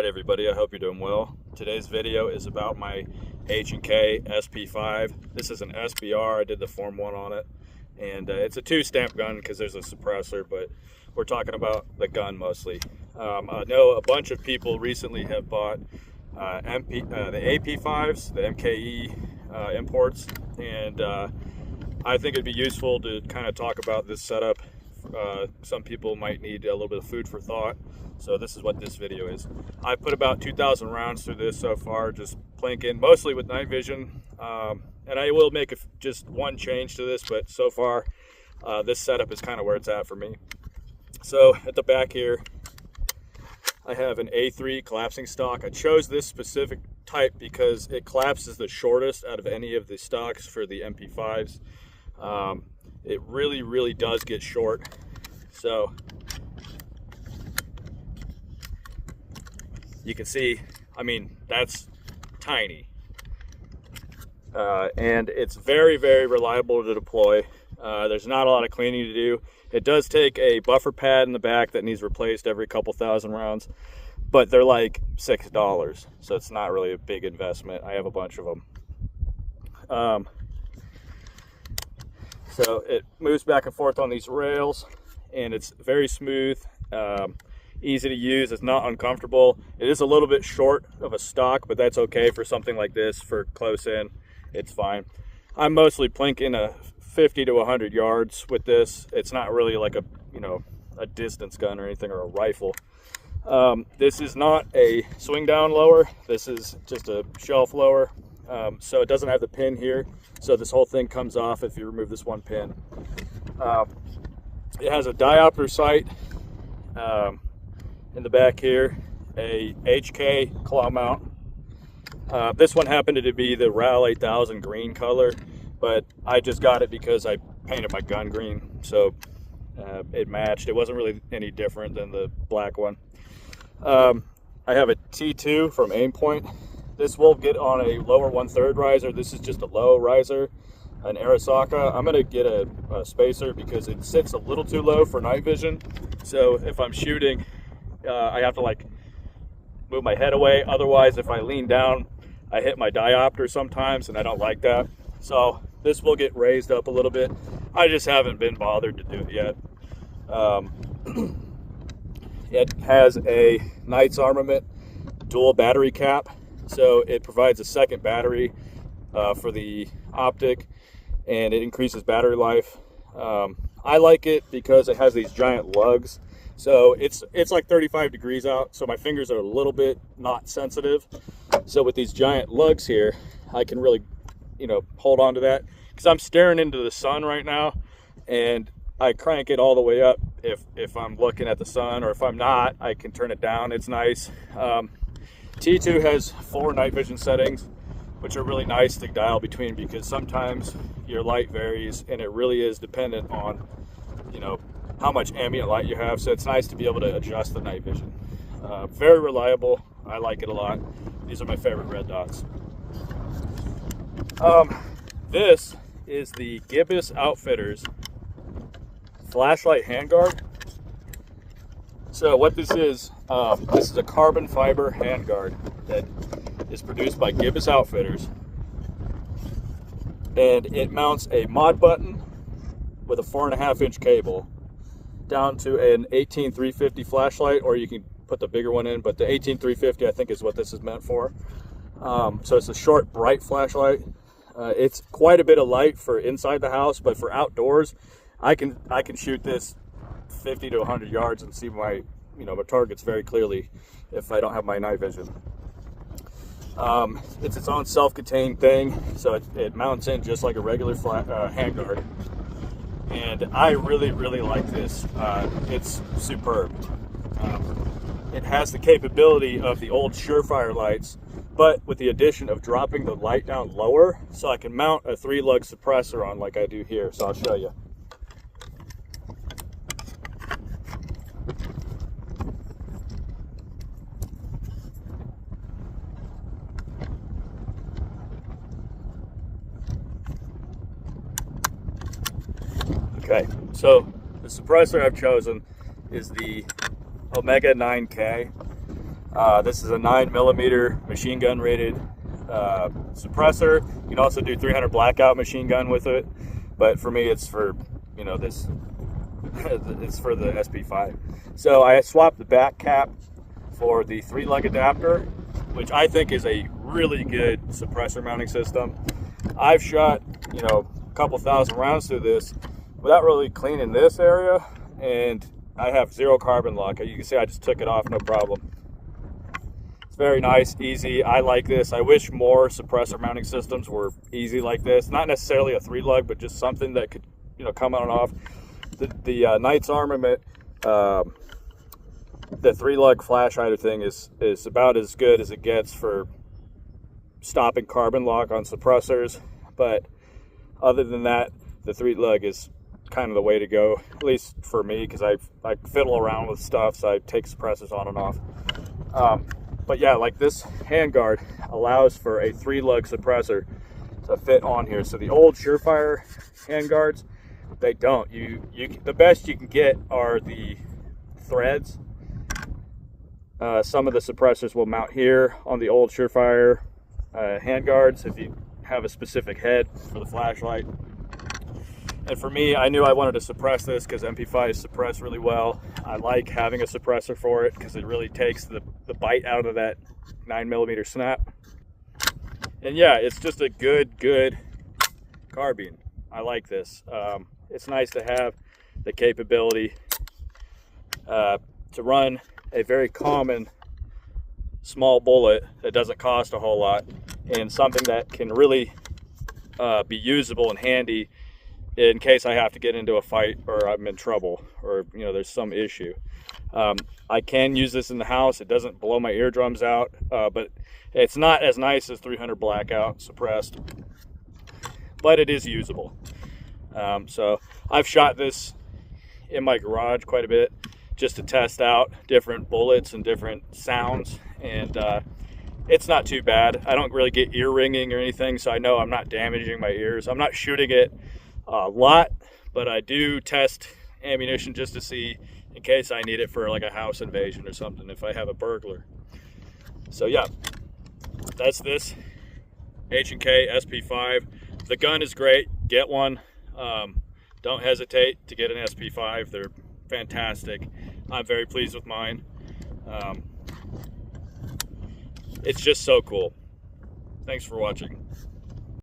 everybody, I hope you're doing well. Today's video is about my H&K SP5. This is an SBR. I did the Form 1 on it, and it's a 2-stamp gun because there's a suppressor, but we're talking about the gun mostly. I know a bunch of people recently have bought the AP5s, the MKE imports, and I think it'd be useful to kind of talk about this setup. Some people might need a little bit of food for thought, so this is what this video is. I put about 2,000 rounds through this so far, just plinking, mostly with night vision, and I will make just one change to this, but so far this setup is kind of where it's at for me. So at the back here I have an A3 collapsing stock. I chose this specific type because it collapses the shortest out of any of the stocks for the MP5s. It really does get short. So you can see, I mean, that's tiny. And it's very reliable to deploy. There's not a lot of cleaning to do. It does take a buffer pad in the back that needs replaced every couple thousand rounds, but they're like $6, so it's not really a big investment. I have a bunch of them. So it moves back and forth on these rails, and it's very smooth, easy to use. It's not uncomfortable. It is a little bit short of a stock, but that's okay for something like this. For close in, it's fine. I'm mostly plinking a 50 to 100 yards with this. It's not really like a distance gun or anything, or a rifle. This is not a swing down lower. This is just a shelf lower. So it doesn't have the pin here, so this whole thing comes off if you remove this one pin. It has a diopter sight in the back here, a HK claw mount. This one happened to be the RAL 8000 green color, but I just got it because I painted my gun green, so it matched. It wasn't really any different than the black one. I have a T2 from Aimpoint. This will get on a lower 1/3 riser. This is just a low riser, an Arasaka. I'm gonna get a spacer because it sits a little too low for night vision. So if I'm shooting, I have to like move my head away. Otherwise, if I lean down, I hit my diopter sometimes, and I don't like that. So this will get raised up a little bit. I just haven't been bothered to do it yet. It has a Knights Armament dual battery cap. So it provides a second battery for the optic, and it increases battery life. I like it because it has these giant lugs. So it's like 35 degrees out, so my fingers are a little bit not sensitive. So with these giant lugs here, I can really, hold on to that, because I'm staring into the sun right now, and I crank it all the way up if I'm looking at the sun, or if I'm not, I can turn it down. It's nice. T2 has 4 night vision settings, which are really nice to dial between, because sometimes your light varies and it really is dependent on, how much ambient light you have. So it's nice to be able to adjust the night vision. Very reliable. I like it a lot. These are my favorite red dots. This is the Gibbous Outfitters flashlight handguard. So what this is a carbon fiber handguard that is produced by Gibbous Outfitters, and it mounts a mod button with a 4.5-inch cable down to an 18350 flashlight, or you can put the bigger one in, but the 18350 I think is what this is meant for. So it's a short, bright flashlight. It's quite a bit of light for inside the house, but for outdoors, I can shoot this 50 to 100 yards and see my targets very clearly if I don't have my night vision. It's its own self-contained thing, so it mounts in just like a regular handguard, and I really like this. It's superb. It has the capability of the old Surefire lights, but with the addition of dropping the light down lower, so I can mount a 3-lug suppressor on like I do here. So I'll show you. Okay, so the suppressor I've chosen is the Omega 9K. This is a 9mm machine gun rated suppressor. You can also do 300 blackout machine gun with it, but for me it's for, you know, this it's for the SP5. So I swapped the back cap for the 3-lug adapter, which I think is a really good suppressor mounting system. I've shot, you know, a couple thousand rounds through this without really cleaning this area, and I have 0 carbon lock. You can see I just took it off, no problem. It's very nice, easy. I like this. I wish more suppressor mounting systems were easy like this. Not necessarily a 3-lug, but just something that could, you know, come on and off. The Knight's Armament, the 3-lug flash hider thing is about as good as it gets for stopping carbon lock on suppressors, but other than that, the 3-lug is kind of the way to go, at least for me, because I fiddle around with stuff, so I take suppressors on and off. But yeah, like this Handguard allows for a 3-lug suppressor to fit on here. So the old Surefire Handguards, they don't. The best you can get are the threads. Some of the suppressors will mount here on the old Surefire Handguards if you have a specific head for the flashlight. And for me, I knew I wanted to suppress this because MP5s suppress really well. I like having a suppressor for it because it really takes the bite out of that 9mm snap. And yeah, it's just a good carbine. I like this. It's nice to have the capability to run a very common small bullet that doesn't cost a whole lot, and something that can really be usable and handy in case I have to get into a fight or I'm in trouble or, you know, there's some issue. I can use this in the house. It doesn't blow my eardrums out, but it's not as nice as 300 blackout suppressed, but it is usable. So I've shot this in my garage quite a bit just to test out different bullets and different sounds, and it's not too bad. I don't really get ear ringing or anything, so I know I'm not damaging my ears. I'm not shooting it a lot, but I do test ammunition just to see in case I need it for like a house invasion or something, if I have a burglar. So yeah, that's this H&K SP5. The gun is great. Get one. Don't hesitate to get an SP5. They're fantastic. I'm very pleased with mine. It's just so cool. Thanks for watching.